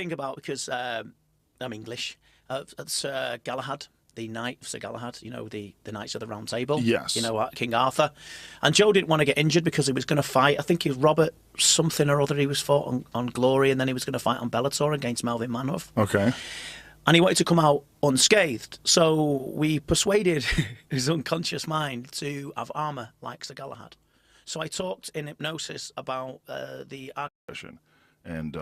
Think about, because I'm English, Sir Galahad, the Knight of Sir Galahad, you know, the Knights of the Round Table. Yes. You know, King Arthur. And Joe didn't want to get injured because he was going to fight. I think he was Robert something or other he was fought on Glory, and then he was going to fight on Bellator against Melvin Manhoef. Okay. And he wanted to come out unscathed. So we persuaded his unconscious mind to have armour like Sir Galahad. So I talked in hypnosis about the... And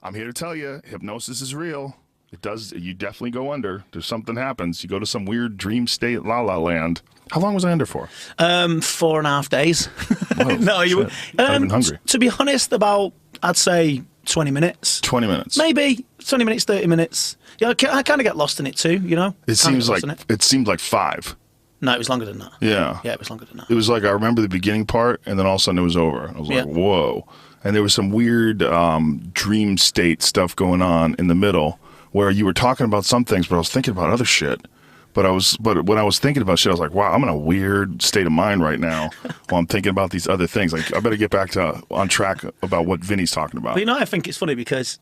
I'm here to tell you, hypnosis is real. It does. You definitely go under. There's something happens. You go to some weird dream state, la la land. How long was I under for? 4.5 days. Whoa, no, you were hungry. To be honest, about, I'd say 20 minutes. 20 minutes. Maybe 20 minutes, 30 minutes. Yeah, I kind of get lost in it too, you know? It seemed like 5. No, it was longer than that. Yeah. Yeah, it was longer than that. It was like, I remember the beginning part, and then all of a sudden it was over. I was like, whoa. And there was some weird dream state stuff going on in the middle where you were talking about some things, but I was thinking about other shit. But when I was thinking about shit, I was like, wow, I'm in a weird state of mind right now while I'm thinking about these other things. Like, I better get back on track about what Vinny's talking about. But you know, I think it's funny because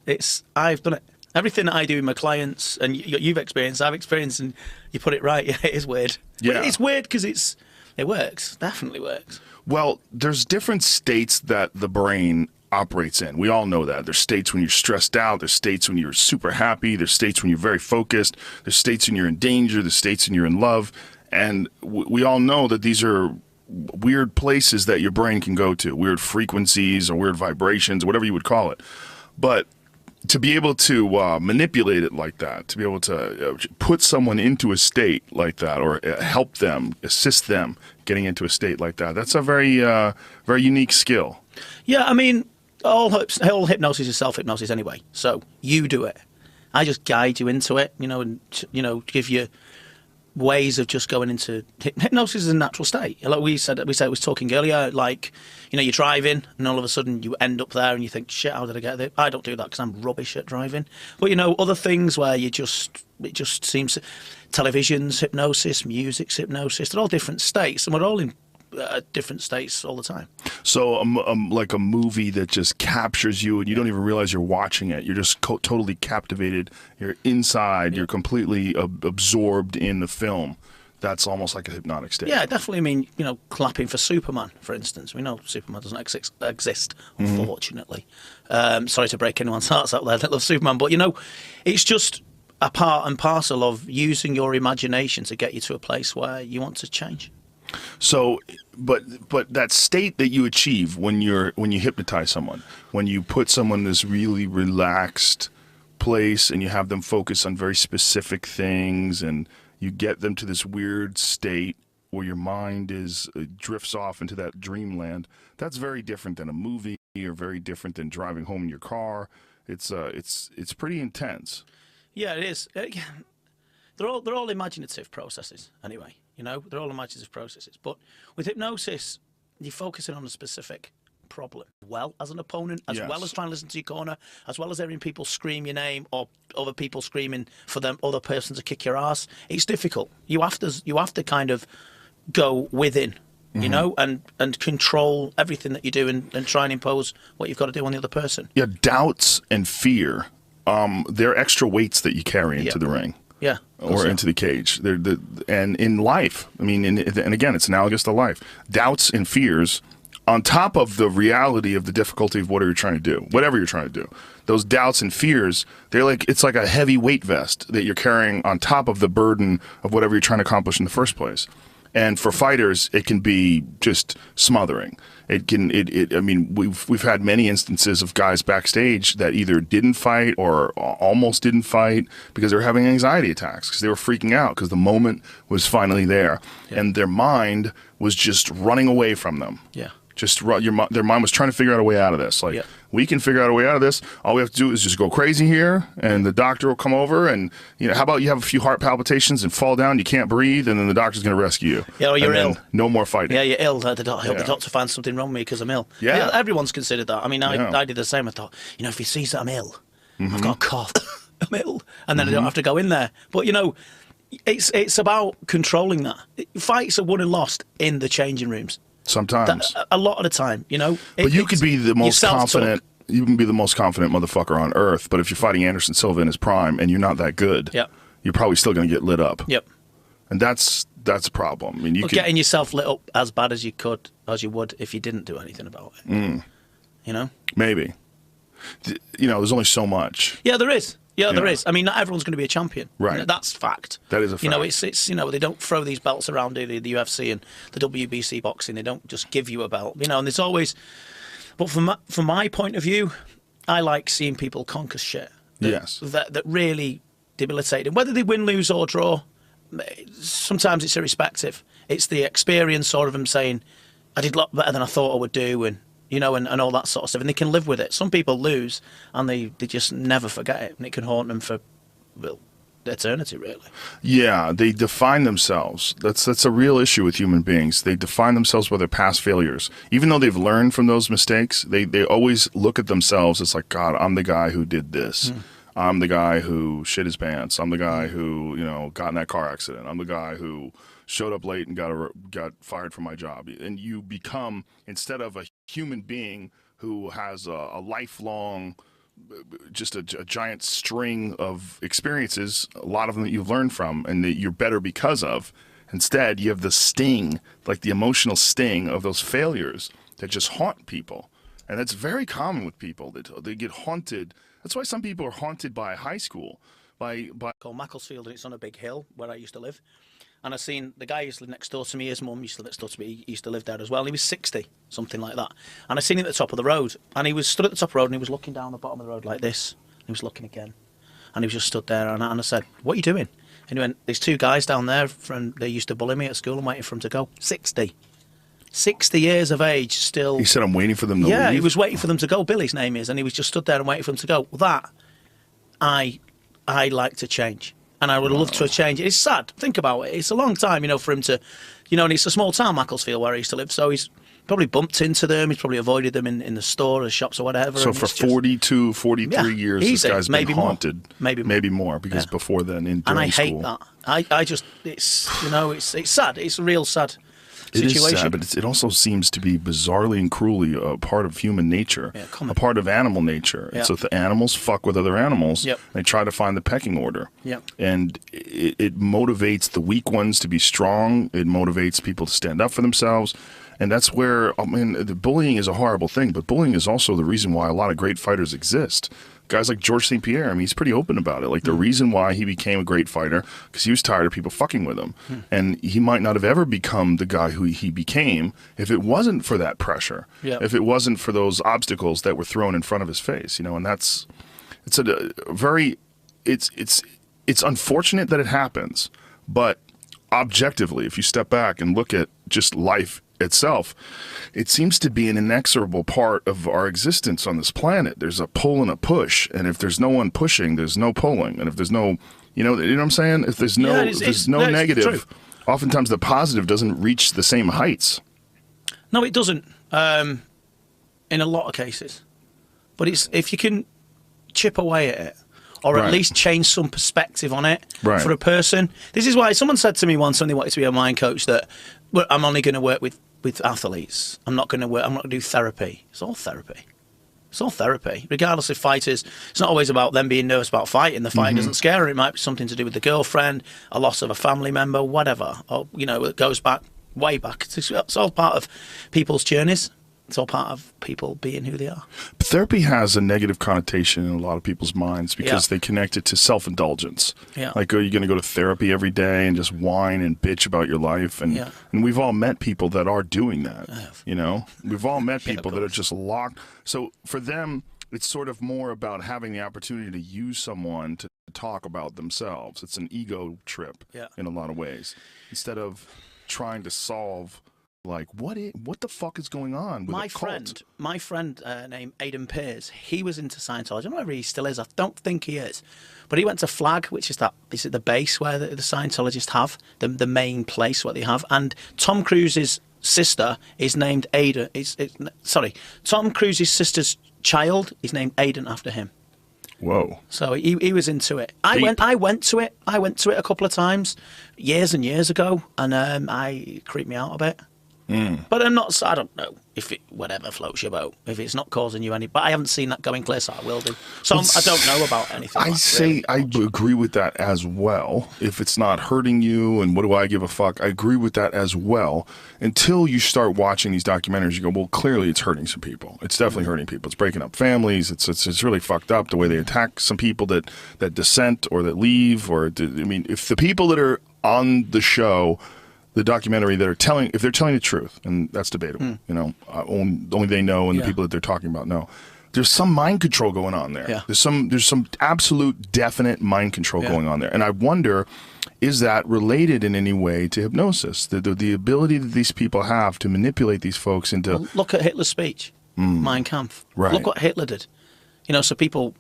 I've done it. Everything that I do with my clients, and you've experienced, I've experienced, and you put it right. Yeah, it is weird. Yeah. But it's weird because it works. Definitely works. Well, there's different states that the brain operates in. We all know that. There's states when you're stressed out. There's states when you're super happy. There's states when you're very focused. There's states when you're in danger. There's states when you're in love. And we all know that these are weird places that your brain can go to, weird frequencies or weird vibrations, whatever you would call it. But to be able to manipulate it like that, to be able to put someone into a state like that, or help them, assist them getting into a state like that, that's a very, very unique skill. Yeah, I mean, all hypnosis is self-hypnosis anyway. So you do it. I just guide you into it, you know, and give you ways of just going into hypnosis is a natural state. Like we said, I was talking earlier, like, you know, you're driving and all of a sudden you end up there and you think, shit, how did I get there? I don't do that because I'm rubbish at driving. But, you know, other things where it just seems, television's hypnosis, music's hypnosis, they're all different states, and we're all in different states all the time. So like a movie that just captures you and you don't even realize you're watching it. You're just totally captivated. You're inside. You're completely absorbed in the film. That's almost like a hypnotic state. Yeah, definitely. I mean, you know, clapping for Superman, for instance. We know Superman doesn't exist, unfortunately. Sorry to break anyone's hearts out there that love Superman, but, you know, it's just a part and parcel of using your imagination to get you to a place where you want to change. So, but that state that you achieve when you hypnotize someone, when you put someone in this really relaxed place and you have them focus on very specific things and you get them to this weird state where your mind drifts off into that dreamland, that's very different than a movie or very different than driving home in your car. It's pretty intense. Yeah, it is. They're all imaginative processes anyway. You know, they're all imaginative processes. But with hypnosis, you're focusing on a specific problem. Well, as an opponent, as well as trying to listen to your corner, as well as hearing people scream your name or other people screaming for them other person to kick your ass, it's difficult. You have to kind of go within, you know, and control everything that you do and try and impose what you've got to do on the other person. Yeah, doubts and fear, they're extra weights that you carry into the ring. Yeah. Or into the cage. And in life, I mean, and again, it's analogous to life. Doubts and fears, on top of the reality of the difficulty of whatever you're trying to do, those doubts and fears, it's like a heavy weight vest that you're carrying on top of the burden of whatever you're trying to accomplish in the first place. And for fighters, it can be just smothering. I mean, we've had many instances of guys backstage that either didn't fight or almost didn't fight because they were having anxiety attacks because they were freaking out because the moment was finally there, and their mind was just running away from them. Yeah. Their mind was trying to figure out a way out of this. Like, we can figure out a way out of this. All we have to do is just go crazy here, and the doctor will come over, and, you know, how about you have a few heart palpitations and fall down, you can't breathe, and then the doctor's going to rescue you. Yeah, or you're ill. No more fighting. Yeah, you're ill. I hope the doctor finds something wrong with me because I'm ill. Yeah. Everyone's considered that. I mean, I did the same. I thought, you know, if he sees that I'm ill, I've got a cough, I'm ill, and then I don't have to go in there. But, you know, it's about controlling that. Fights are won and lost in the changing rooms. Sometimes. A lot of the time, you know. But you could be the most confident You can be the most confident motherfucker on earth, but if you're fighting Anderson Silva in his prime and you're not that good, Yep. you're probably still going to get lit up. Yep. And that's a problem. I mean, Getting yourself lit up as bad as you would if you didn't do anything about it. You know? Maybe. You know, there's only so much. Yeah, there is. Yeah, there is. I mean, not everyone's going to be a champion. Right. You know, that's fact. That is a fact. You know, it's you know, they don't throw these belts around, do they? The UFC and the WBC boxing. They don't just give you a belt. You know, and there's always. But from my point of view, I like seeing people conquer shit. That really debilitate them. Whether they win, lose, or draw, sometimes it's irrespective. It's the experience sort of them saying, I did a lot better than I thought I would do, and you know, and all that sort of stuff. And they can live with it. Some people lose, and they just never forget it, and it can haunt them for, well, eternity, really. Yeah, they define themselves. That's a real issue with human beings. They define themselves by their past failures. Even though they've learned from those mistakes, they always look at themselves as like, God, I'm the guy who did this. I'm the guy who shit his pants. I'm the guy who, you know, got in that car accident. I'm the guy who showed up late and got fired from my job. And you become, instead of a human being who has a lifelong, just a giant string of experiences, a lot of them that you've learned from and that you're better because of, instead you have the sting, like the emotional sting of those failures that just haunt people. And that's very common with people. They get haunted. That's why some people are haunted by high school. Called Macclesfield, and it's on a big hill where I used to live. And I seen the guy used to live next door to me. His mum used to live next door to me. He used to live there as well. And he was 60, something like that. And I seen him at the top of the road. And he was stood at the top of the road and he was looking down the bottom of the road like this. He was looking again. And he was just stood there. And I said, what are you doing? And he went, there's two guys down there. They used to bully me at school. I'm waiting for them to go. 60 years of age still. He said, I'm waiting for them to leave. Yeah, he was waiting for them to go. Billy's name is. And he was just stood there and waiting for them to go. Well, that, I like to change. And I would love to change it. It's sad. Think about it. It's a long time, you know, for him to, you know, and it's a small town, Macclesfield, where I used to live. So he's probably bumped into them. He's probably avoided them in the store or shops or whatever. So for 42, 43 years, this guy's been haunted. Maybe more, because before then, during and I school. hate that. I just, it's, you know, it's sad. It's a real sad situation. It is sad, but it also seems to be bizarrely and cruelly a part of human nature, a part of animal nature. So if the animals fuck with other animals, they try to find the pecking order. And it motivates the weak ones to be strong. It motivates people to stand up for themselves. And that's where, I mean, the bullying is a horrible thing, but bullying is also the reason why a lot of great fighters exist. Guys like Georges St. Pierre, I mean, he's pretty open about it. Like, the reason why he became a great fighter, because he was tired of people fucking with him. And he might not have ever become the guy who he became if it wasn't for that pressure, if it wasn't for those obstacles that were thrown in front of his face, you know. And it's unfortunate that it happens, but objectively, if you step back and look at just life itself, it seems to be an inexorable part of our existence on this planet. There's a pull and a push, and if there's no one pushing, there's no pulling, and if there's no, you know what I'm saying? If there's no, no negative, oftentimes the positive doesn't reach the same heights. No, it doesn't. In a lot of cases, but it's if you can chip away at it, or at least change some perspective on it for a person. This is why someone said to me once when they wanted to be a mind coach that I'm only going to work with athletes. I'm not going to do therapy. It's all therapy. It's all therapy. Regardless of fighters, it's not always about them being nervous about fighting. The fight doesn't scare them. It might be something to do with the girlfriend, a loss of a family member, whatever. Or, you know, it goes back, way back. It's all part of people's journeys. It's all part of people being who they are. But therapy has a negative connotation in a lot of people's minds because they connect it to self-indulgence. Like, are you going to go to therapy every day and just whine and bitch about your life? And we've all met people that are doing that. You know, we've all met people that are just locked. So for them, it's sort of more about having the opportunity to use someone to talk about themselves. It's an ego trip in a lot of ways, instead of trying to solve. Like, what the fuck is going on with a cult? My friend named Aidan Pearce, he was into Scientology. I don't know whether he still is. I don't think he is. But he went to Flag, which is the base where the Scientologists have, the main place where they have. And Tom Cruise's sister is named Aidan. Tom Cruise's sister's child is named Aidan after him. Whoa. So he was into it. I went to it a couple of times, years and years ago, and it creeped me out a bit. But I don't know if whatever floats your boat, if it's not causing you any, but I haven't seen that going clear, so I will do. So I don't know about anything. I agree with that as well. If it's not hurting you, and what do I give a fuck? I agree with that as well. Until you start watching these documentaries, you go, well, clearly it's hurting some people. It's definitely hurting people. It's breaking up families. It's really fucked up the way they attack some people that dissent or that leave. Or I mean, if the people that are on the show, the documentary, if they're telling the truth, and that's debatable, you know, only they know, and the people that they're talking about know. There's some mind control going on there. Yeah. There's some absolute definite mind control going on there, and I wonder, is that related in any way to hypnosis? The ability that these people have to manipulate these folks into. Well, look at Hitler's speech, Mein Kampf. Right. Look what Hitler did. You know, so people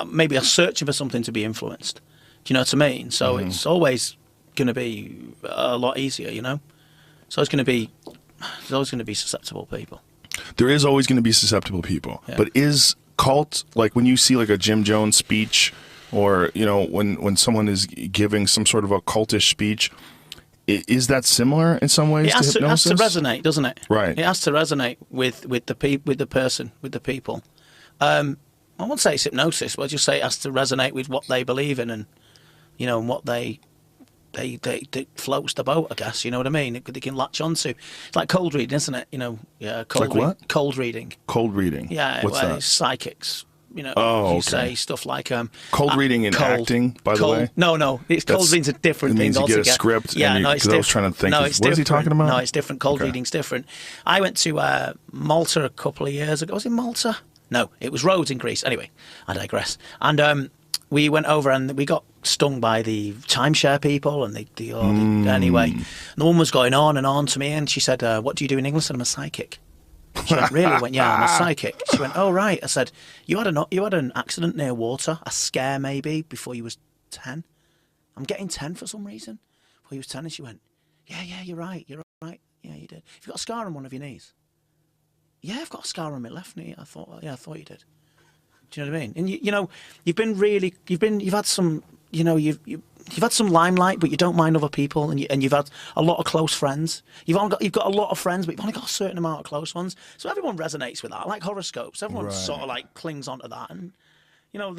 maybe are searching for something to be influenced. Do you know what I mean? So it's always going to be a lot easier, you know. So there's always going to be susceptible people. There is always going to be susceptible people, but is cult, like when you see like a Jim Jones speech, or you know when someone is giving some sort of a cultish speech, is that similar in some ways to hypnosis? It has to resonate, doesn't it? Right. It has to resonate with the person, with the people. I won't say it's hypnosis, but I'll just say it has to resonate with what they believe in, and you know, and what they floats the boat, I guess. You know what I mean? They can latch onto. It's like cold reading, isn't it? You know, Like what? Cold reading. Cold reading. Yeah, What's that? Psychics. You know, okay. Say stuff like cold reading and acting. By the way, no, it's cold reading's a different thing. It means you get a script. Yeah, no, it's different. I was trying to think. No, what is he talking about? No, it's different. Cold reading's different. I went to Malta a couple of years ago. Was it Malta? No, it was Rhodes in Greece. Anyway, I digress. And we went over and we got stung by the timeshare people, and anyway, the woman was going on and on to me, and she said, "What do you do in England?" I said, "I'm a psychic." She went, "Really?" I went, "Yeah, I'm a psychic." She went, "Oh right." I said, "You had an accident near water, a scare maybe before you was 10. I'm getting 10 for some reason before you was 10." And she went, "Yeah, you're right. Yeah, you did. Have you got a scar on one of your knees?" "Yeah, I've got a scar on my left knee." I thought you did. Do you know what I mean? And you know, you've had some, you know, you've had some limelight, but you don't mind other people, and you've had a lot of close friends. You've got a lot of friends, but you've only got a certain amount of close ones. So everyone resonates with that. Like horoscopes, everyone sort of like clings onto that, and you know,